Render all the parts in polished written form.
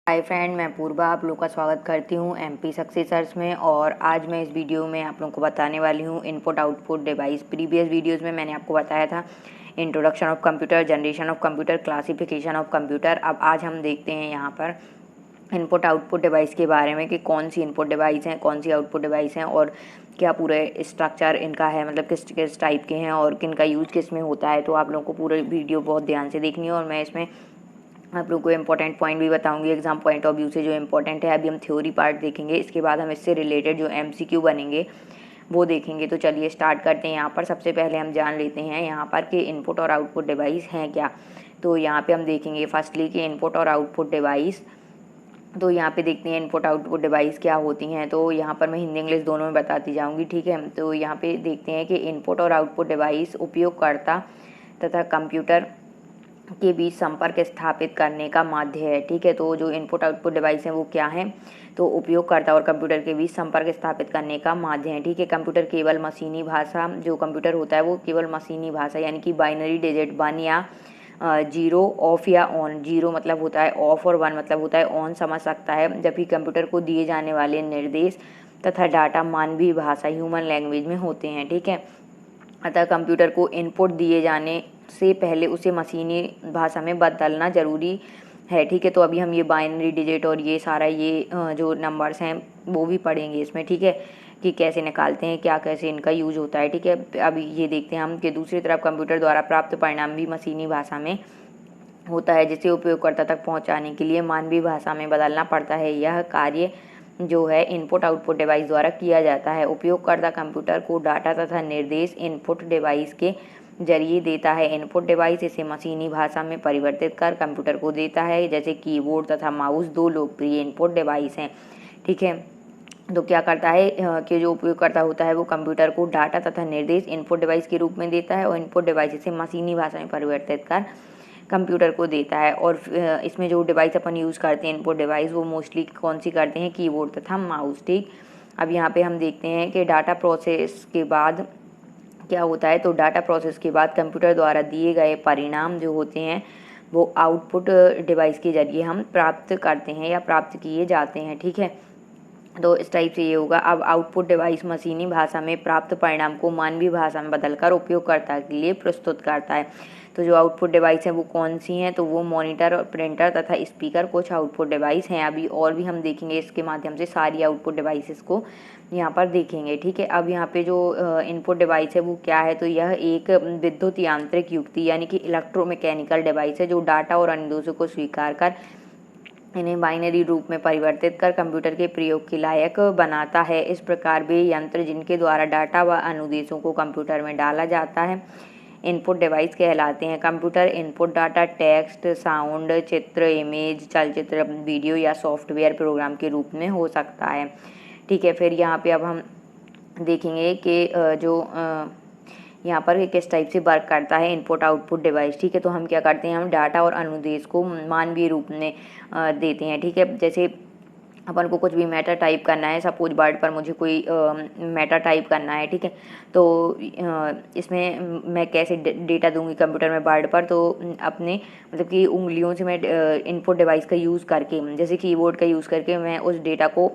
Hi friend, मैं पूर्वा आप लोग का स्वागत करती हूँ एमपी सक्सेसर्स में। और आज मैं इस वीडियो में आप लोगों को बताने वाली हूँ input output device. Previous videos में मैंने आपको बताया था introduction of computer, generation of computer, classification of computer. अब आज हम देखते हैं यहाँ पर इनपुट आउटपुट डिवाइस के बारे में कि कौन सी इनपुट डिवाइस हैं, कौन सी आउटपुट डिवाइस हैं और क्या पूरे स्ट्रक्चर इनका है, मतलब किस किस टाइप के हैं और किन का यूज़ किस में होता है। तो आप लोगों को पूरे वीडियो बहुत ध्यान से देखनी है और मैं इसमें आप लोग को इम्पोर्टेंट पॉइंट भी बताऊंगी एग्जाम पॉइंट ऑफ व्यू से जो इम्पोर्टेंट है। अभी हम थ्योरी पार्ट देखेंगे, इसके बाद हम इससे रिलेटेड जो एमसीक्यू बनेंगे वो देखेंगे। तो चलिए स्टार्ट करते हैं। यहाँ पर सबसे पहले हम जान लेते हैं यहाँ पर कि इनपुट और आउटपुट डिवाइस हैं क्या। तो यहाँ पे हम देखेंगे फर्स्टली कि इनपुट और आउटपुट डिवाइस। तो यहाँ पे देखते हैं इनपुट आउटपुट डिवाइस क्या होती हैं। तो यहाँ पर मैं हिंदी इंग्लिश दोनों में बताती जाऊँगी, ठीक है। तो यहाँ पे देखते हैं कि इनपुट और आउटपुट डिवाइस उपयोगकर्ता तथा कंप्यूटर के बीच संपर्क स्थापित करने का माध्य है, ठीक है। तो जो इनपुट आउटपुट डिवाइस हैं वो क्या हैं, तो उपयोगकर्ता और कंप्यूटर के बीच संपर्क स्थापित करने का माध्य है, ठीक है। कंप्यूटर केवल मशीनी भाषा, जो कंप्यूटर होता है वो केवल मशीनी भाषा यानी कि बाइनरी डिजिट 1 या 0 ऑफ या ऑन। 0 मतलब होता है ऑफ और 1 मतलब होता है ऑन समझ सकता है, जबकि कंप्यूटर को दिए जाने वाले निर्देश तथा डाटा मानवीय भाषा ह्यूमन लैंग्वेज में होते हैं, ठीक है। अतः कंप्यूटर को इनपुट दिए जाने से पहले उसे मशीनी भाषा में बदलना ज़रूरी है, ठीक है। तो अभी हम ये बाइनरी डिजिट और ये सारा ये जो नंबर्स हैं वो भी पढ़ेंगे इसमें, ठीक है, कि कैसे निकालते हैं, क्या कैसे इनका यूज़ होता है, ठीक है। अभी ये देखते हैं हम कि दूसरी तरफ कंप्यूटर द्वारा प्राप्त परिणाम भी मशीनी भाषा में होता है, जिसे उपयोगकर्ता तक पहुंचाने के लिए मानवीय भाषा में बदलना पड़ता है। यह कार्य जो है इनपुट आउटपुट डिवाइस द्वारा किया जाता है। उपयोगकर्ता कंप्यूटर को डाटा तथा निर्देश इनपुट डिवाइस के जरिए देता है। इनपुट डिवाइस इसे मशीनी भाषा में परिवर्तित कर कंप्यूटर को देता है। जैसे कीबोर्ड तथा माउस दो लोकप्रिय इनपुट डिवाइस हैं, ठीक है। तो क्या करता है कि जो उपयोगकर्ता होता है वो कंप्यूटर को डाटा तथा निर्देश इनपुट डिवाइस के रूप में देता है और इनपुट डिवाइस इसे मशीनी भाषा में परिवर्तित कर कंप्यूटर को देता है। और इसमें जो डिवाइस अपन यूज़ करते हैं इनपुट डिवाइस वो मोस्टली कौन सी करते हैं, कीबोर्ड तथा माउस, ठीक। अब यहाँ पे हम देखते हैं कि डाटा प्रोसेस के बाद क्या होता है। तो डाटा प्रोसेस के बाद कंप्यूटर द्वारा दिए गए परिणाम जो होते हैं वो आउटपुट डिवाइस के जरिए हम प्राप्त करते हैं या प्राप्त किए जाते हैं, ठीक है। तो इस टाइप से ये होगा। अब आउटपुट डिवाइस मशीनी भाषा में प्राप्त परिणाम को मानवीय भाषा में बदलकर उपयोगकर्ता के लिए प्रस्तुत करता है। तो जो आउटपुट डिवाइस हैं वो कौन सी हैं, तो वो मॉनिटर और प्रिंटर तथा स्पीकर कुछ आउटपुट डिवाइस हैं। अभी और भी हम देखेंगे इसके माध्यम से सारी आउटपुट डिवाइसेस को यहाँ पर देखेंगे, ठीक है। अब यहाँ पे जो इनपुट डिवाइस है वो क्या है, तो यह एक विद्युत यांत्रिक युक्ति यानी कि इलेक्ट्रोमैकेनिकल डिवाइस है जो डाटा और अनुदेशों को स्वीकार कर इन्हें बाइनरी रूप में परिवर्तित कर कंप्यूटर के प्रयोग के लायक बनाता है। इस प्रकार वे यंत्र जिनके द्वारा डाटा व अनुदेशों को कंप्यूटर में डाला जाता है इनपुट डिवाइस कहलाते हैं। Computer input data text, sound, चित्र, इमेज, चलचित्र, वीडियो या सॉफ्टवेयर प्रोग्राम के रूप में हो सकता है, ठीक है। फिर यहाँ पे अब हम देखेंगे कि जो यहाँ पर किस टाइप से वर्क करता है इनपुट आउटपुट डिवाइस, ठीक है। तो हम क्या करते हैं, हम डाटा और अनुदेश को मानवीय रूप में देते हैं, ठीक है। जैसे अपन को कुछ भी मैटर टाइप करना है, सपोज वर्ड पर मुझे कोई मैटर टाइप करना है, ठीक है। तो इसमें मैं कैसे डेटा दूंगी कंप्यूटर में वर्ड पर, तो अपने मतलब कि उंगलियों से मैं इनपुट डिवाइस का यूज़ करके, जैसे कीबोर्ड का यूज़ करके मैं उस डेटा को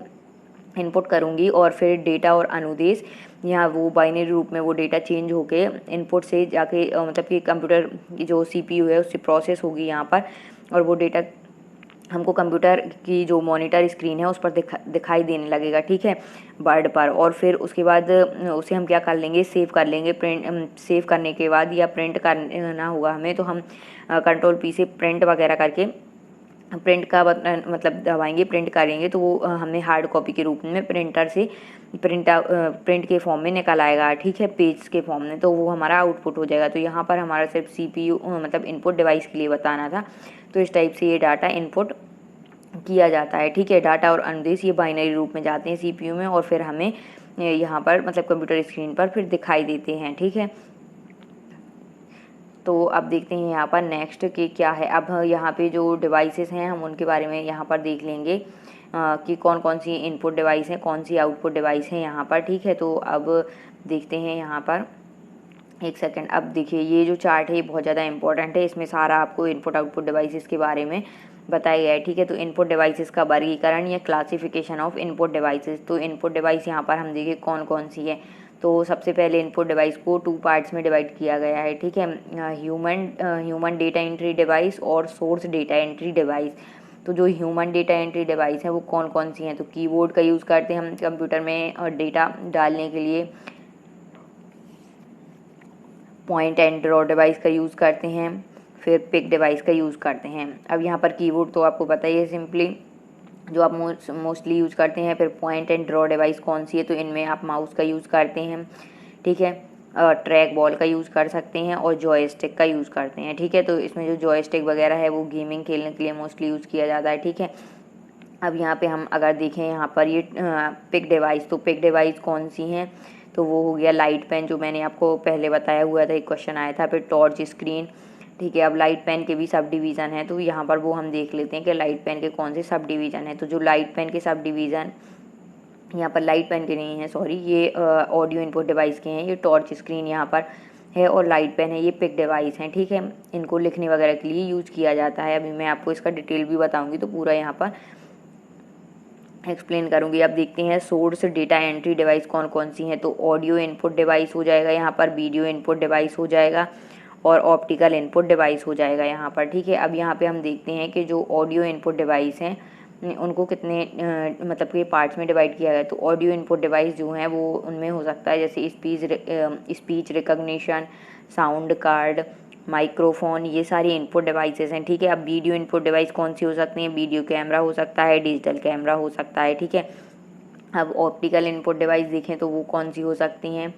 इनपुट करूंगी और फिर डेटा और अनुदेश यहाँ वो बाइनरी रूप में वो डेटा चेंज होके इनपुट से जाके मतलब कि कंप्यूटर की जो सीपीयू है उससे प्रोसेस होगी यहाँ पर, और वो डेटा हमको कंप्यूटर की जो मॉनिटर स्क्रीन है उस पर दिखाई देने लगेगा, ठीक है, वर्ड पर। और फिर उसके बाद उसे हम क्या कर लेंगे, सेव कर लेंगे। प्रिंट सेव करने के बाद या प्रिंट करना होगा हमें, तो हम कंट्रोल पी से प्रिंट वगैरह करके प्रिंट का मतलब दबाएंगे, प्रिंट करेंगे तो वो हमें हार्ड कॉपी के रूप में प्रिंटर से प्रिंट के फॉर्म में निकल आएगा, ठीक है, पेज के फॉर्म में। तो वो हमारा आउटपुट हो जाएगा। तो यहाँ पर हमारा सिर्फ सीपीयू मतलब इनपुट डिवाइस के लिए बताना था। तो इस टाइप से ये डाटा इनपुट किया जाता है, ठीक है। डाटा और अनुदेश ये बाइनरी रूप में जाते हैं सीपीयू में और फिर हमें यहाँ पर मतलब कंप्यूटर स्क्रीन पर फिर दिखाई देते हैं, ठीक है। तो अब देखते हैं यहाँ पर नेक्स्ट कि क्या है। अब यहाँ पे जो डिवाइसेस हैं हम उनके बारे में यहाँ पर देख लेंगे कि कौन कौन सी इनपुट डिवाइस हैं, कौन सी आउटपुट डिवाइस हैं यहाँ पर, ठीक है। तो अब देखते हैं यहाँ पर, एक सेकंड। अब देखिए ये जो चार्ट है ये बहुत ज़्यादा इंपॉर्टेंट है, इसमें सारा आपको इनपुट आउटपुट डिवाइसेस के बारे में बताया गया है, ठीक है। तो इनपुट डिवाइसेस का वर्गीकरण या क्लासिफिकेशन ऑफ इनपुट डिवाइसेस। तो इनपुट डिवाइस यहाँ पर हम देखें कौन कौन सी है। तो सबसे पहले इनपुट डिवाइस को 2 पार्ट्स में डिवाइड किया गया है, ठीक है। ह्यूमन डेटा एंट्री डिवाइस और सोर्स डेटा एंट्री डिवाइस। तो जो ह्यूमन डेटा एंट्री डिवाइस है वो कौन कौन सी हैं। तो कीबोर्ड का यूज़ करते हैं हम कंप्यूटर में डेटा डालने के लिए। पॉइंट एंड ड्रॉ डिवाइस का यूज़ करते हैं, फिर पिक डिवाइस का यूज़ करते हैं। अब यहाँ पर कीबोर्ड तो आपको पता ही है सिंपली जो आप मोस्टली यूज़ करते हैं। फिर पॉइंट एंड ड्रॉ डिवाइस कौन सी है, तो इनमें आप माउस का यूज़ करते हैं, ठीक है। ट्रैक बॉल का यूज़ कर सकते हैं और जॉयस्टिक का यूज़ करते हैं, ठीक है। तो इसमें जो जॉयस्टिक वगैरह है वो गेमिंग खेलने के लिए मोस्टली यूज़ किया जाता है, ठीक है। अब यहाँ पे हम अगर देखें यहाँ पर ये पिक डिवाइस, तो पिक डिवाइस कौन सी हैं, तो वो हो गया लाइट पेन, जो मैंने आपको पहले बताया हुआ था, एक क्वेश्चन आया था। फिर टॉर्च स्क्रीन, ठीक है। अब लाइट पेन के भी सब डिवीज़न है, तो यहाँ पर वो हम देख लेते हैं कि लाइट पेन के कौन से सब डिवीज़न है। तो जो लाइट पेन के सब डिवीज़न यहाँ पर लाइट पेन के नहीं है, सॉरी, ये ऑडियो इनपुट डिवाइस के हैं। ये टॉर्च स्क्रीन यहाँ पर है और लाइट पेन है, ये पिक डिवाइस हैं, ठीक है। इनको लिखने वगैरह के लिए यूज़ किया जाता है। अभी मैं आपको इसका डिटेल भी बताऊँगी, तो पूरा यहाँ पर एक्सप्लेन करूँगी। अब देखते हैं सोर्स डेटा एंट्री डिवाइस कौन कौन सी हैं। तो ऑडियो इनपुट डिवाइस हो जाएगा यहाँ पर, वीडियो इनपुट डिवाइस हो जाएगा और ऑप्टिकल इनपुट डिवाइस हो जाएगा यहाँ पर, ठीक है। अब यहाँ पे हम देखते हैं कि जो ऑडियो इनपुट डिवाइस हैं उनको कितने मतलब कि पार्ट्स में डिवाइड किया गया है। तो ऑडियो इनपुट डिवाइस जो हैं वो उनमें हो सकता है जैसे speech recognition, sound card, microphone, ये सारी इनपुट डिवाइसेस हैं, ठीक है। अब वीडियो इनपुट डिवाइस कौन सी हो सकती हैं, वीडियो कैमरा हो सकता है, डिजिटल कैमरा हो सकता है, ठीक है। अब ऑप्टिकल इनपुट डिवाइस देखें तो वो कौन सी हो सकती हैं।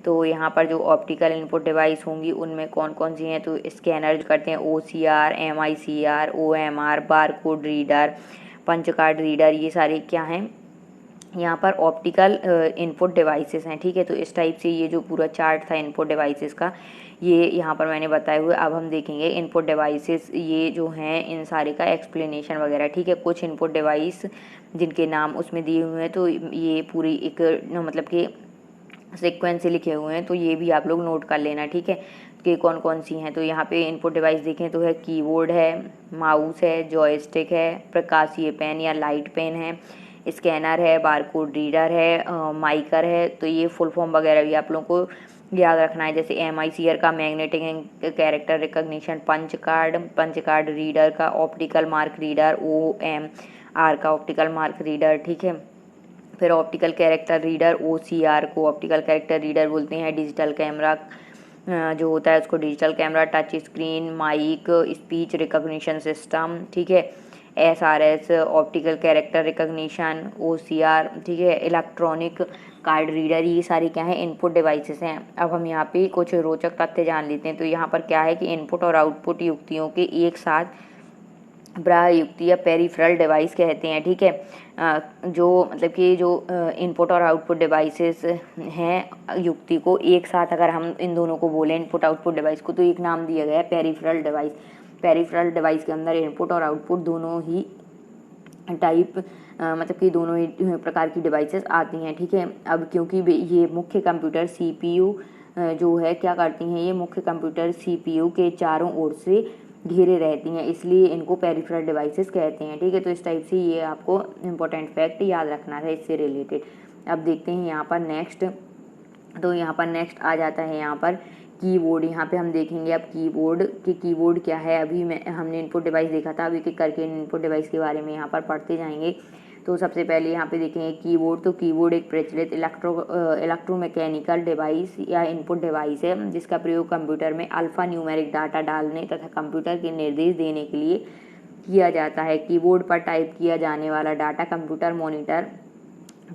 तो यहाँ पर जो ऑप्टिकल इनपुट डिवाइस होंगी उनमें कौन कौन सी हैं, तो स्कैनर करते हैं, OCR, MICR, OMR, barcode reader, punch card reader, ये सारे क्या हैं यहाँ पर ऑप्टिकल इनपुट डिवाइसेस हैं, ठीक है। तो इस टाइप से ये जो पूरा चार्ट था इनपुट डिवाइसेस का, ये यहाँ पर मैंने बताए हुए। अब हम देखेंगे इनपुट डिवाइसेस ये जो हैं इन सारे का एक्सप्लेनेशन वगैरह, ठीक है। कुछ इनपुट डिवाइस जिनके नाम उसमें दिए हुए हैं, तो ये पूरी एक मतलब कि सीक्वेंस से लिखे हुए हैं, तो ये भी आप लोग नोट कर लेना, ठीक है, कि कौन कौन सी हैं। तो यहाँ पे इनपुट डिवाइस देखें तो है कीबोर्ड है, माउस है, जॉयस्टिक है, प्रकाशीय पेन या लाइट पेन है, स्कैनर है, बारकोड रीडर है, माइकर है। तो ये फुल फॉर्म वगैरह भी आप लोगों को याद रखना है। जैसे MICR का magnetic character recognition, punch card reader का ऑप्टिकल मार्क रीडर, OMR का ऑप्टिकल मार्क रीडर, ठीक है। फिर ऑप्टिकल कैरेक्टर रीडर, OCR को ऑप्टिकल कैरेक्टर रीडर बोलते हैं। डिजिटल कैमरा जो होता है उसको digital camera, touch screen, mic, speech recognition system, ठीक है। SRS optical character recognition, OCR, ठीक है। इलेक्ट्रॉनिक कार्ड रीडर, ये सारी क्या है इनपुट डिवाइसेस हैं। अब हम यहाँ पे कुछ रोचक तथ्य जान लेते हैं। तो यहाँ पर क्या है कि इनपुट और आउटपुट युक्तियों के एक साथ ब्राह युक्ति या पेरिफेरल डिवाइस कहते हैं, ठीक है। जो मतलब कि जो इनपुट और आउटपुट डिवाइसेस हैं युक्ति को एक साथ अगर हम इन दोनों को बोलें इनपुट आउटपुट डिवाइस को, तो एक नाम दिया गया है पेरिफेरल डिवाइस। पेरिफेरल डिवाइस के अंदर इनपुट और आउटपुट दोनों ही टाइप मतलब कि दोनों ही प्रकार की डिवाइसेस आती हैं, ठीक है। अब क्योंकि ये मुख्य कंप्यूटर CPU जो है क्या करती हैं, ये मुख्य कंप्यूटर CPU के चारों ओर से घेरे रहती हैं, इसलिए इनको पेरिफेरल डिवाइसेस कहते हैं, ठीक है। तो इस टाइप से ये आपको इम्पोर्टेंट फैक्ट याद रखना है इससे रिलेटेड। अब देखते हैं यहाँ पर नेक्स्ट, तो यहाँ पर नेक्स्ट आ जाता है यहाँ पर कीबोर्ड। यहाँ पे हम देखेंगे अब कीबोर्ड क्या है। अभी हमने इनपुट डिवाइस देखा था, अभी एक करके इनपुट डिवाइस के बारे में यहाँ पर पढ़ते जाएंगे। तो सबसे पहले यहाँ पे देखेंगे कीबोर्ड। तो कीबोर्ड एक प्रचलित इलेक्ट्रोमैकेनिकल डिवाइस या इनपुट डिवाइस है जिसका प्रयोग कंप्यूटर में अल्फा न्यूमेरिक डाटा डालने तथा कंप्यूटर के निर्देश देने के लिए किया जाता है। कीबोर्ड पर टाइप किया जाने वाला डाटा कंप्यूटर मॉनिटर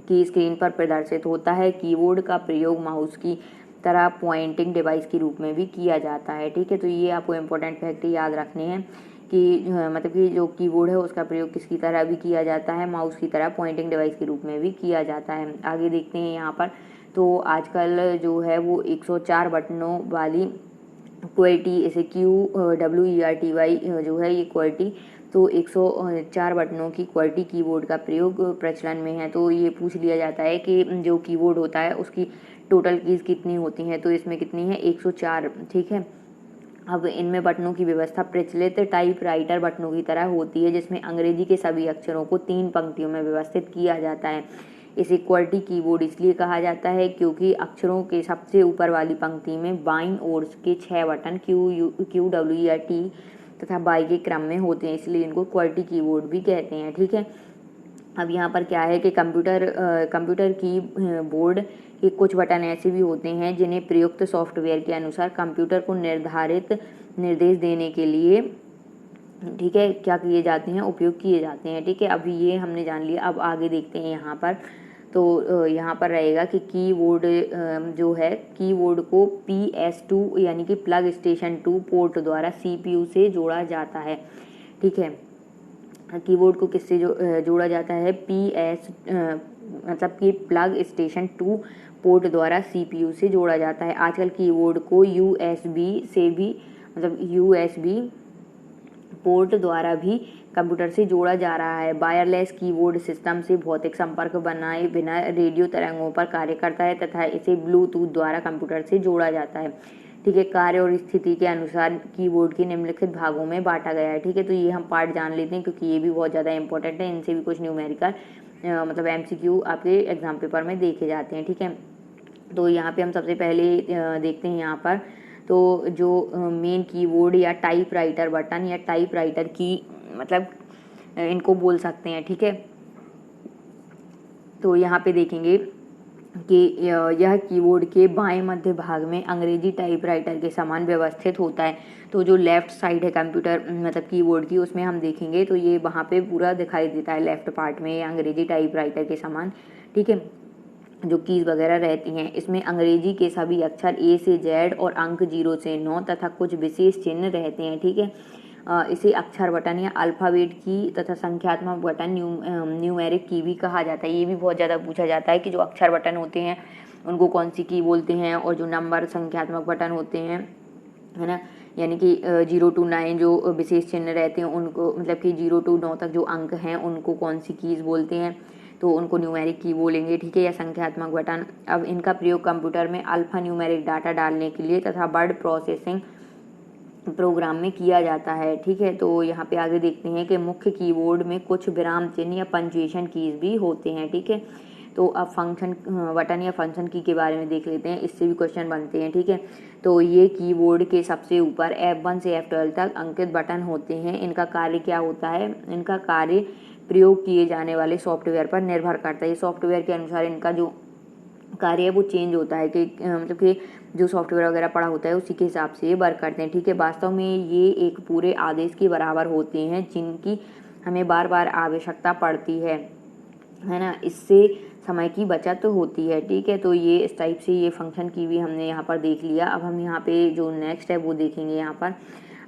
की स्क्रीन पर प्रदर्शित होता है। कीबोर्ड का प्रयोग माउस की तरह पॉइंटिंग डिवाइस के रूप में भी किया जाता है, ठीक है। तो ये आपको इम्पोर्टेंट फैक्ट याद रखने हैं कि मतलब कि जो कीबोर्ड है उसका प्रयोग किसकी तरह भी किया जाता है, माउस की तरह पॉइंटिंग डिवाइस के रूप में भी किया जाता है। आगे देखते हैं यहाँ पर, तो आजकल जो है वो 104 बटनों वाली QWERTY, इसे QWERTY जो है ये QWERTY, तो 104 बटनों की QWERTY कीबोर्ड का प्रयोग प्रचलन में है। तो ये पूछ लिया जाता है कि जो कीबोर्ड होता है उसकी टोटल कीज़ कितनी होती हैं, तो इसमें कितनी है 104, ठीक है। अब इनमें बटनों की व्यवस्था प्रचलित टाइपराइटर बटनों की तरह होती है, जिसमें अंग्रेजी के सभी अक्षरों को 3 पंक्तियों में व्यवस्थित किया जाता है। इसे QWERTY कीबोर्ड इसलिए कहा जाता है क्योंकि अक्षरों के सबसे ऊपर वाली पंक्ति में बाईं ओर के 6 बटन Q, W या T तथा बाई के क्रम में होते हैं, इसलिए इनको QWERTY कीबोर्ड भी कहते हैं। ठीक है, अब यहाँ पर क्या है कि कंप्यूटर की बोर्ड के कुछ बटन ऐसे भी होते हैं जिन्हें प्रयुक्त सॉफ्टवेयर के अनुसार कंप्यूटर को निर्धारित निर्देश देने के लिए, ठीक है, क्या किए जाते हैं, उपयोग किए जाते हैं। ठीक है, अभी ये हमने जान लिया। अब आगे देखते हैं यहाँ पर। तो यहाँ पर रहेगा कि कीबोर्ड जो है, कीबोर्ड को PS2 यानी कि प्लग स्टेशन 2 पोर्ट द्वारा CPU से जोड़ा जाता है। ठीक है, कीबोर्ड को किससे जोड़ा जाता है, मतलब कि प्लग स्टेशन 2 पोर्ट द्वारा CPU से जोड़ा जाता है। आजकल कीबोर्ड को USB से भी, मतलब USB पोर्ट द्वारा भी कंप्यूटर से जोड़ा जा रहा है। वायरलेस कीबोर्ड सिस्टम से भौतिक संपर्क बनाए बिना रेडियो तरंगों पर कार्य करता है तथा इसे ब्लूटूथ द्वारा कंप्यूटर से जोड़ा जाता है। ठीक है, कार्य और स्थिति के अनुसार कीबोर्ड के निम्नलिखित भागों में बांटा गया है। ठीक है, तो ये हम पार्ट जान लेते हैं क्योंकि ये भी बहुत ज़्यादा इंपॉर्टेंट है। इनसे भी कुछ न्यूमेरिकल मतलब MCQ आपके एग्जाम पेपर में देखे जाते हैं। ठीक है, तो यहाँ पे हम सबसे पहले देखते हैं यहाँ पर, तो जो मेन कीबोर्ड या टाइपराइटर बटन या टाइपराइटर की, मतलब इनको बोल सकते हैं। ठीक है, तो यहाँ पे देखेंगे कि यह कीबोर्ड के बाएं मध्य भाग में अंग्रेजी टाइपराइटर के समान व्यवस्थित होता है। तो जो लेफ्ट साइड है कंप्यूटर मतलब कीबोर्ड की, उसमें हम देखेंगे तो ये वहाँ पे पूरा दिखाई देता है लेफ्ट पार्ट में, अंग्रेजी टाइपराइटर के समान। ठीक है, जो कीज़ वगैरह रहती हैं, इसमें अंग्रेजी के सभी अक्षर A से Z और अंक 0 से 9 तथा कुछ विशेष चिन्ह रहते हैं। ठीक है, इसे अक्षर बटन या अल्फ़ाबेट की तथा संख्यात्मक बटन न्यूमेरिक की भी कहा जाता है। ये भी बहुत ज़्यादा पूछा जाता है कि जो अक्षर बटन होते हैं उनको कौन सी की बोलते हैं, और जो नंबर संख्यात्मक बटन होते हैं, है ना, यानी कि 0 to 9 जो विशेष चिन्ह रहते हैं उनको, मतलब कि 0 to 9 तक जो अंक हैं उनको कौन सी कीज़ बोलते हैं, तो उनको न्यूमेरिक की बोलेंगे। ठीक है, या संख्यात्मक बटन। अब इनका प्रयोग कंप्यूटर में अल्फ़ा न्यूमेरिक डाटा डालने के लिए तथा वर्ड प्रोसेसिंग प्रोग्राम में किया जाता है। ठीक है, तो यहाँ पे आगे देखते हैं कि मुख्य कीबोर्ड में कुछ विराम चिन्ह या पंक्चुएशन कीज भी होते हैं। ठीक है, तो अब फंक्शन बटन या फंक्शन की के बारे में देख लेते हैं, इससे भी क्वेश्चन बनते हैं। ठीक है, तो ये कीबोर्ड के सबसे ऊपर F1 से F12 तक अंकित बटन होते हैं। इनका कार्य क्या होता है, इनका कार्य प्रयोग किए जाने वाले सॉफ्टवेयर पर निर्भर करता है। सॉफ्टवेयर के अनुसार इनका जो कार्य है वो चेंज होता है कि मतलब कि जो सॉफ्टवेयर वगैरह पड़ा होता है उसी के हिसाब से ये वर्क करते हैं। ठीक है, वास्तव में ये एक पूरे आदेश के बराबर होते हैं जिनकी हमें बार बार आवश्यकता पड़ती है ना, इससे समय की बचत होती है। ठीक है, तो ये इस टाइप से ये फंक्शन की भी हमने यहाँ पर देख लिया। अब हम यहाँ पे जो नेक्स्ट है वो देखेंगे यहाँ पर।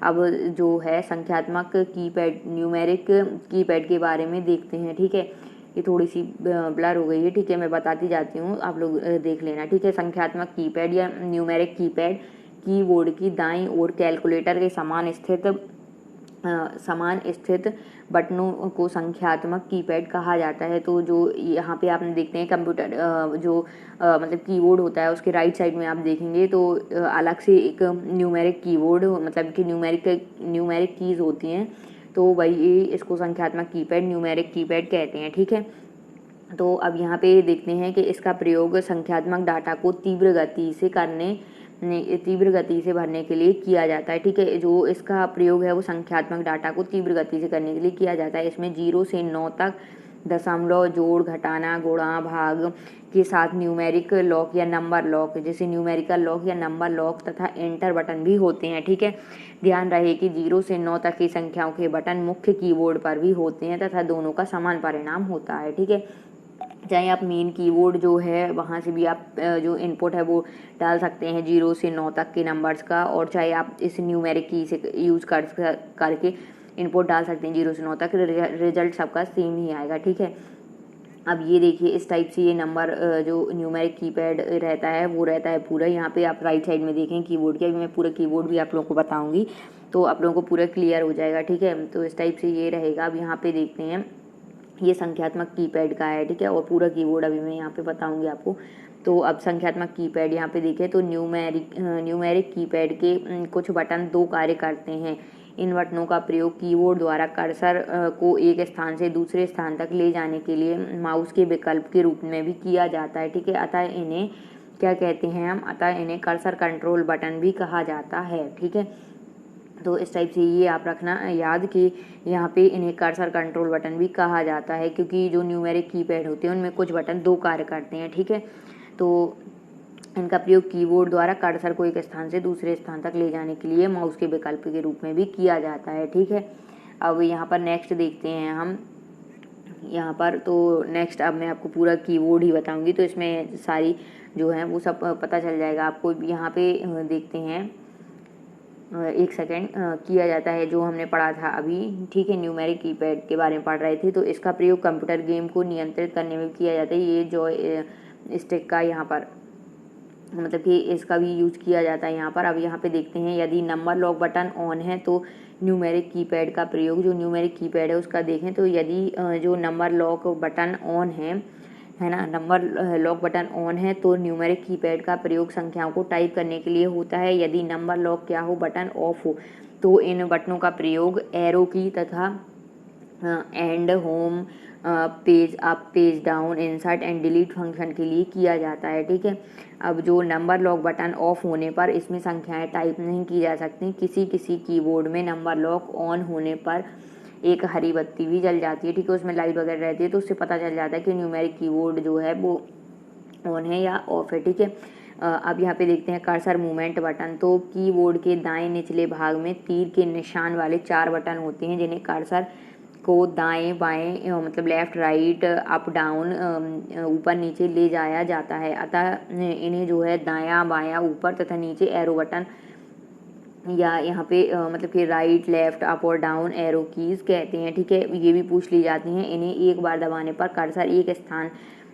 अब जो है संख्यात्मक कीपैड, न्यूमेरिक कीपैड के बारे में देखते हैं। ठीक है, ये थोड़ी सी ब्लर हो गई है। ठीक है, मैं बताती जाती हूँ, आप लोग देख लेना। ठीक है, संख्यात्मक कीपैड या न्यूमेरिक कीपैड कीबोर्ड की दाईं ओर कैलकुलेटर के समान स्थित बटनों को संख्यात्मक कीपैड कहा जाता है। तो जो यहाँ पे आपने देखते हैं कंप्यूटर जो मतलब कीबोर्ड होता है उसके राइट साइड में आप देखेंगे तो अलग से एक न्यूमेरिक कीबोर्ड, मतलब कि न्यूमेरिक कीज़ होती हैं, तो वही इसको संख्यात्मक कीपैड, न्यूमेरिक कीपैड कहते हैं। ठीक है, तो अब यहाँ पे देखते हैं कि इसका प्रयोग संख्यात्मक डाटा को तीव्र गति से भरने के लिए किया जाता है। ठीक है, जो इसका प्रयोग है वो संख्यात्मक डाटा को तीव्र गति से करने के लिए किया जाता है। इसमें 0 से 9 तक दशमलव, जोड़, घटाना, गुणा, भाग के साथ न्यूमेरिक लॉक या नंबर लॉक, जैसे न्यूमेरिकल लॉक या नंबर लॉक तथा एंटर बटन भी होते हैं। ठीक है, ध्यान रहे कि 0 से 9 तक की संख्याओं के बटन मुख्य कीबोर्ड पर भी होते हैं तथा दोनों का समान परिणाम होता है। ठीक है, चाहे आप मेन कीबोर्ड जो है वहाँ से भी आप जो इनपुट है वो डाल सकते हैं 0 से 9 तक के नंबर्स का, और चाहे आप इस न्यूमेरिक की से यूज़ करके इनपुट डाल सकते हैं 0 से 9 तक, रिजल्ट सबका सेम ही आएगा। ठीक है, अब ये देखिए इस टाइप से ये नंबर जो न्यूमेरिक कीपैड रहता है वो रहता है पूरा। यहाँ पे आप राइट साइड में देखें कीबोर्ड के, अभी मैं पूरा कीबोर्ड भी आप लोगों को बताऊँगी तो आप लोगों को पूरा क्लियर हो जाएगा। ठीक है, तो इस टाइप से ये रहेगा। अब यहाँ पे देखते हैं ये संख्यात्मक कीपैड का है, ठीक है। और पूरा कीबोर्ड अभी मैं यहाँ पे बताऊंगी आपको। तो अब संख्यात्मक कीपैड यहाँ पे देखें तो न्यूमेरिक कीपैड के कुछ बटन दो कार्य करते हैं। इन बटनों का प्रयोग कीबोर्ड द्वारा कर्सर को एक स्थान से दूसरे स्थान तक ले जाने के लिए माउस के विकल्प के रूप में भी किया जाता है, ठीक है। अतः इन्हें क्या कहते हैं हम, अतः इन्हें कर्सर कंट्रोल बटन भी कहा जाता है, ठीक है। तो इस टाइप से ये आप रखना याद कि यहाँ पे इन्हें कर्सर कंट्रोल बटन भी कहा जाता है, क्योंकि जो न्यूमेरिक कीपैड होते हैं उनमें कुछ बटन दो कार्य करते हैं, ठीक है। तो इनका प्रयोग कीबोर्ड द्वारा कर्सर को एक स्थान से दूसरे स्थान तक ले जाने के लिए माउस के विकल्प के रूप में भी किया जाता है, ठीक है। अब यहाँ पर नेक्स्ट देखते हैं हम यहाँ पर। तो नेक्स्ट अब मैं आपको पूरा कीबोर्ड ही बताऊंगी, तो इसमें सारी जो है वो सब पता चल जाएगा आपको। यहाँ पे देखते हैं, एक सेकेंड, किया जाता है जो हमने पढ़ा था अभी, ठीक है। न्यूमेरिक कीपैड के बारे में पढ़ रहे थे। तो इसका प्रयोग कंप्यूटर गेम को नियंत्रित करने में किया जाता है। ये जो स्टिक का यहाँ पर मतलब कि इसका भी यूज किया जाता है यहाँ पर। अब यहाँ पे देखते हैं, यदि नंबर लॉक बटन ऑन है तो न्यूमेरिक कीपैड का प्रयोग, जो न्यूमेरिक कीपैड है उसका देखें तो यदि जो नंबर लॉक बटन ऑन है ना, नंबर लॉक बटन ऑन है तो न्यूमेरिक कीपैड का प्रयोग संख्याओं को टाइप करने के लिए होता है। यदि नंबर लॉक क्या हो, बटन ऑफ हो, तो इन बटनों का प्रयोग एरो की तथा and, home, page up, page down, insert and delete function के लिए किया जाता है, ठीक है। अब जो नंबर लॉक बटन ऑफ होने पर इसमें संख्याएं टाइप नहीं की जा सकती। किसी किसी कीबोर्ड में नंबर लॉक ऑन होने पर एक हरी बत्ती भी जल जाती है, ठीक है, उसमें लाइट वगैरह रहती है, तो उससे पता चल जाता है कि न्यूमेरिक कीबोर्ड जो है वो ऑन है या ऑफ है, ठीक है। अब यहाँ पे देखते हैं कर्सर मूवमेंट बटन। तो कीबोर्ड के दाएं निचले भाग में तीर के निशान वाले 4 बटन होते हैं, जिन्हें कर्सर को दाएं बाएं मतलब लेफ्ट राइट अप डाउन ऊपर नीचे ले जाया जाता है। अतः इन्हें जो है दायां बायां ऊपर तथा नीचे एरो बटन या यहाँ पे मतलब कि राइट लेफ्ट अप और डाउन एरो कीज कहते हैं, ठीक है। ये भी पूछ ली जाती हैं। इन्हें एक बार दबाने पर कर्सर एक स्थान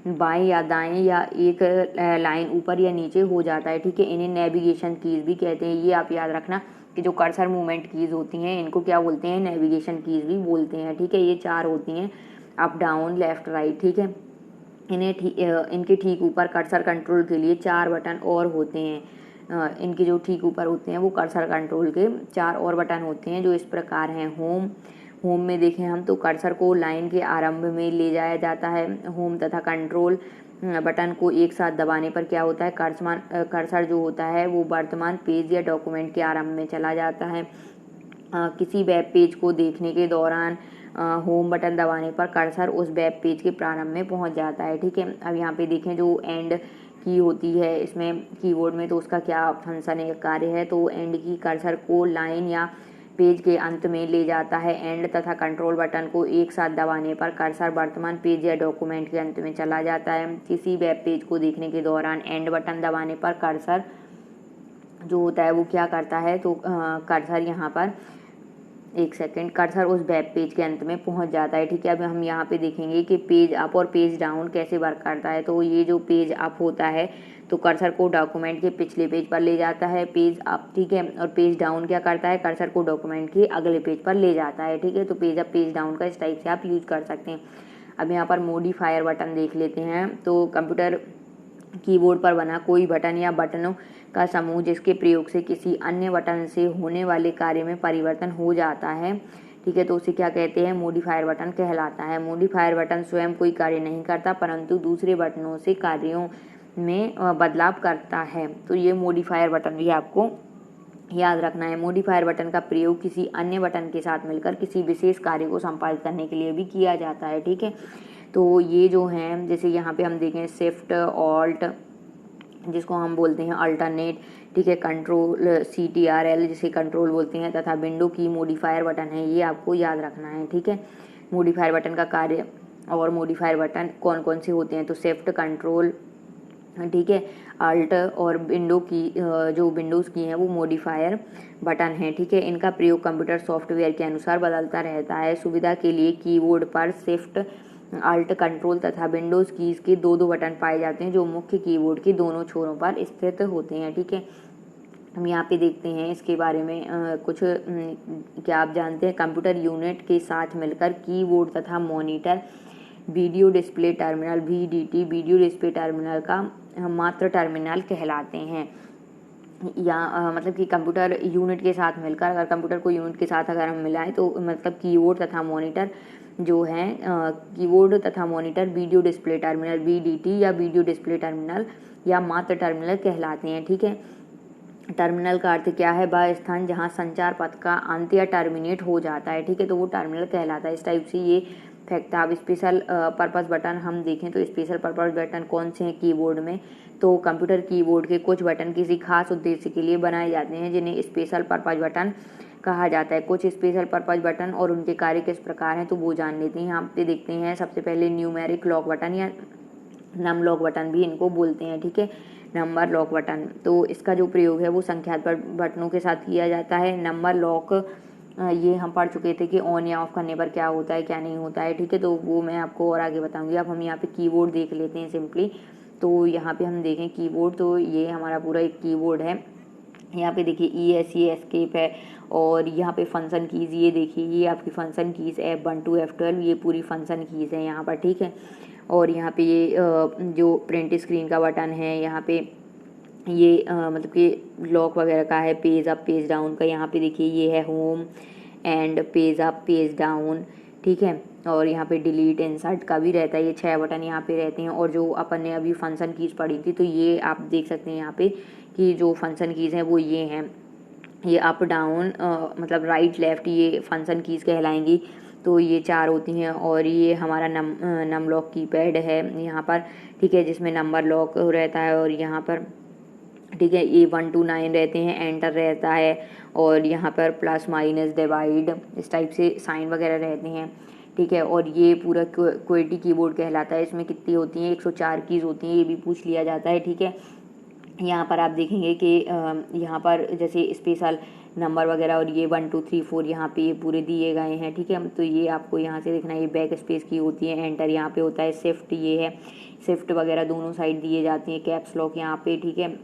बाएं या दाएं या एक लाइन ऊपर या नीचे हो जाता है, ठीक है। इन्हें नेविगेशन कीज भी कहते हैं। ये आप याद रखना कि जो कर्सर मूवमेंट कीज होती हैं इनको क्या बोलते हैं, नेविगेशन कीज भी बोलते हैं, ठीक है। ये 4 होती हैं, अप डाउन लेफ्ट राइट, ठीक है। इनके ठीक ऊपर कर्सर कंट्रोल के लिए 4 बटन और होते हैं। इनके जो ठीक ऊपर होते हैं वो कर्सर कंट्रोल के 4 और बटन होते हैं, जो इस प्रकार हैं। होम में देखें हम तो कर्सर को लाइन के आरंभ में ले जाया जाता है। होम तथा कंट्रोल बटन को एक साथ दबाने पर क्या होता है, कर्सर जो होता है वो वर्तमान पेज या डॉक्यूमेंट के आरंभ में चला जाता है। किसी वेब पेज को देखने के दौरान होम बटन दबाने पर कर्सर उस वेब पेज के प्रारंभ में पहुंच जाता है, ठीक है। अब यहाँ पे देखें, जो एंड की होती है इसमें कीबोर्ड में, तो उसका क्या फंक्शन है, कार्य है। तो एंड की कर्सर को लाइन या पेज के अंत में ले जाता है। एंड तथा कंट्रोल बटन को एक साथ दबाने पर कर्सर वर्तमान पेज या डॉक्यूमेंट के अंत में चला जाता है। किसी वेब पेज को देखने के दौरान एंड बटन दबाने पर कर्सर जो होता है वो क्या करता है, तो कर्सर यहाँ पर एक सेकेंड, कर्सर उस वेब पेज के अंत में पहुंच जाता है, ठीक है। अब हम यहाँ पे देखेंगे कि पेज अप और पेज डाउन कैसे वर्क करता है। तो ये जो पेज अप होता है तो कर्सर को डॉक्यूमेंट के पिछले पेज पर ले जाता है, पेज अप, ठीक है। और पेज डाउन क्या करता है, कर्सर को डॉक्यूमेंट के अगले पेज पर ले जाता है, ठीक है। तो पेज अप पेज डाउन का इस टाइप से आप यूज कर सकते हैं। अब यहाँ पर मॉडिफायर बटन देख लेते हैं। तो कंप्यूटर कीबोर्ड पर बना कोई बटन या बटनों का समूह जिसके प्रयोग से किसी अन्य बटन से होने वाले कार्य में परिवर्तन हो जाता है, ठीक है, तो उसे क्या कहते हैं, मॉडिफायर बटन कहलाता है। मॉडिफायर बटन स्वयं कोई कार्य नहीं करता, परंतु दूसरे बटनों से कार्यों में बदलाव करता है। तो ये मॉडिफायर बटन भी आपको याद रखना है। मॉडिफायर बटन का प्रयोग किसी अन्य बटन के साथ मिलकर किसी विशेष कार्य को संपादित करने के लिए भी किया जाता है, ठीक है। तो ये जो हैं, जैसे यहाँ पे हम देखें शिफ्ट ऑल्ट जिसको हम बोलते हैं अल्टरनेट, ठीक है, कंट्रोल CTRL जिसे कंट्रोल बोलते हैं, तथा विंडो की मॉडिफायर बटन है, ये आपको याद रखना है, ठीक है। मॉडिफायर बटन का कार्य और मॉडिफायर बटन कौन कौन से होते हैं, तो शिफ्ट, कंट्रोल, ठीक है, अल्ट और विंडो की जो विंडोज़ की हैं वो मॉडिफायर बटन है, ठीक है। इनका प्रयोग कंप्यूटर सॉफ्टवेयर के अनुसार बदलता रहता है। सुविधा के लिए कीबोर्ड पर शिफ्ट, अल्ट, कंट्रोल तथा विंडोज़ कीज़ के 2-2 बटन पाए जाते हैं, जो मुख्य कीबोर्ड के दोनों छोरों पर स्थित होते हैं, ठीक है। हम यहाँ पे देखते हैं इसके बारे में कुछ क्या आप जानते हैं, कंप्यूटर यूनिट के साथ मिलकर कीबोर्ड तथा monitor video display terminal VDT video display terminal का मात्र टर्मिनल कहलाते हैं। या मतलब कि कंप्यूटर यूनिट के साथ मिलकर, अगर कंप्यूटर को यूनिट के साथ अगर हम मिलाएं तो मतलब कीबोर्ड तथा मॉनिटर जो है कीबोर्ड तथा monitor video display terminal VDT या वीडियो डिस्प्ले टर्मिनल या मात्र टर्मिनल कहलाते हैं। ठीक है, टर्मिनल का अर्थ क्या है? वह स्थान जहां संचार पथ का अंत या टर्मिनेट हो जाता है। ठीक है, तो वो टर्मिनल कहलाता है। इस टाइप से ये फैक्ट था। अब स्पेशल पर्पस बटन हम देखें तो स्पेशल पर्पस बटन कौन से हैं कीबोर्ड में? तो कंप्यूटर कीबोर्ड के कुछ बटन किसी खास उद्देश्य के लिए बनाए जाते हैं जिन्हें स्पेशल पर्पस बटन कहा जाता है। कुछ स्पेशल पर्पस बटन और उनके कार्य किस प्रकार हैं तो वो जान लेते हैं। यहाँ पे देखते हैं सबसे पहले न्यूमेरिक लॉक बटन या नम लॉक बटन भी इनको बोलते हैं। ठीक है, नंबर लॉक बटन, तो इसका जो प्रयोग है वो संख्यात्मक बटनों के साथ किया जाता है। नंबर लॉक ये हम पढ़ चुके थे कि ऑन या ऑफ करने पर क्या होता है क्या नहीं होता है। ठीक है, तो वो मैं आपको और आगे बताऊंगी। अब हम यहाँ पे कीबोर्ड देख लेते हैं सिंपली। तो यहाँ पे हम देखें कीबोर्ड, तो ये हमारा पूरा एक कीबोर्ड है। यहाँ पे देखिए ESC एस्केप है, और यहाँ पे फंक्शन कीज़ ये देखिए, ये आपकी function keys F1 to F12 ये पूरी फंक्शन कीज़ है यहाँ पर। ठीक है, और यहाँ पे ये जो प्रिंट स्क्रीन का बटन है, यहाँ पे ये मतलब कि लॉक वगैरह का है, पेज अप पेज डाउन का। यहाँ पे देखिए ये है home and page up page down. ठीक है, और यहाँ पे डिलीट इंसर्ट का भी रहता है। ये 6 बटन यहाँ पे रहते हैं। और जो अपन ने अभी फंक्शन कीज़ पढ़ी थी तो ये आप देख सकते हैं यहाँ पे कि जो फंक्शन कीज़ हैं वो ये हैं। ये अप डाउन मतलब राइट लेफ्ट ये फंक्शन कीज़ कहलाएंगी। तो ये 4 होती हैं। और ये हमारा नम लॉक कीपैड है यहाँ पर। ठीक है, जिसमें नंबर लॉक रहता है। और यहाँ पर ठीक है ये 1 to 9 रहते हैं, एंटर रहता है, और यहाँ पर प्लस माइनस डिवाइड इस टाइप से साइन वगैरह रहते हैं। ठीक है, और ये पूरा क्वेटी कीबोर्ड कहलाता है। इसमें कितनी होती हैं? 104 कीज़ होती हैं, ये भी पूछ लिया जाता है। ठीक है, यहाँ पर आप देखेंगे कि यहाँ पर जैसे स्पेशल नंबर वगैरह और ये 1 2 3 4 यहाँ पे ये पूरे दिए गए हैं। ठीक है, तो ये आपको यहाँ से देखना, ये बैक स्पेस की होती है, एंटर यहाँ पे होता है, शिफ्ट ये है, शिफ्ट वगैरह दोनों साइड दिए जाती हैं, कैप्स लॉक यहाँ पे। ठीक है,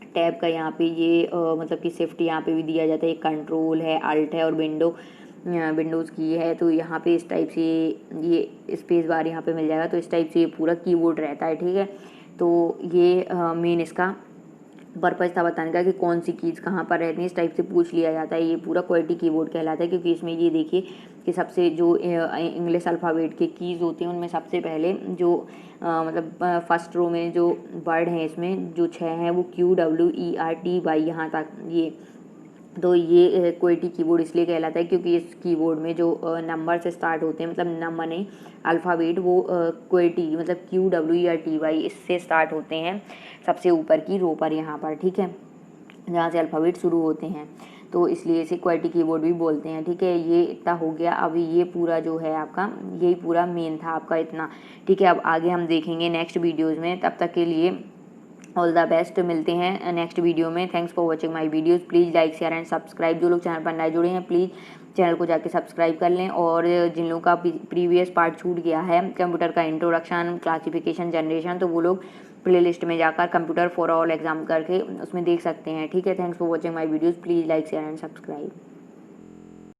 टैब का यहाँ पे ये मतलब कि शिफ्ट यहाँ पे भी दिया जाता है, कंट्रोल है, अल्ट है, और विंडोज़ की है। तो यहाँ पे इस टाइप से ये स्पेस बार यहाँ पे मिल जाएगा। तो इस टाइप से ये पूरा कीबोर्ड रहता है। ठीक है, तो ये मेन इसका पर्पज़ था बताने का कि कौन सी कीज़ कहाँ पर रहती हैं, इस टाइप से पूछ लिया जाता है। ये पूरा क्वेटी कीबोर्ड कहलाता है, क्योंकि इसमें ये देखिए कि सबसे जो इंग्लिश अल्फ़ाबेट के कीज़ होते हैं उनमें सबसे पहले जो मतलब फर्स्ट रो में जो वर्ड हैं इसमें जो 6 हैं वो QWERTY यहाँ तक ये। तो ये क्वेटी कीबोर्ड इसलिए कहलाता है क्योंकि इस कीबोर्ड में जो नंबर से स्टार्ट होते हैं, मतलब नंबर नहीं अल्फ़ाबेट, वो क्वेटी मतलब QWERTY इससे स्टार्ट होते हैं सबसे ऊपर की रो पर यहाँ पर। ठीक है, जहाँ से अल्फ़ाबेट शुरू होते हैं, तो इसलिए इसे क्वेटी कीबोर्ड भी बोलते हैं। ठीक है, ये इतना हो गया। अभी ये पूरा जो है आपका यही पूरा मेन था आपका इतना। ठीक है, अब आगे हम देखेंगे नेक्स्ट वीडियोज़ में। तब तक के लिए ऑल द बेस्ट, मिलते हैं नेक्स्ट वीडियो में। Thanks for watching my videos. Please like share and subscribe. जो लोग चैनल पर नए जुड़े हैं प्लीज़ चैनल को जाके सब्सक्राइब कर लें। और जिन लोगों का प्रीवियस पार्ट छूट गया है कंप्यूटर का इंट्रोडक्शन, क्लासिफिकेशन, जनरेशन, तो वो लोग प्लेलिस्ट में जाकर कंप्यूटर फॉर ऑल एग्जाम करके उसमें देख सकते हैं। ठीक है, thanks for watching my videos. Please like share and subscribe.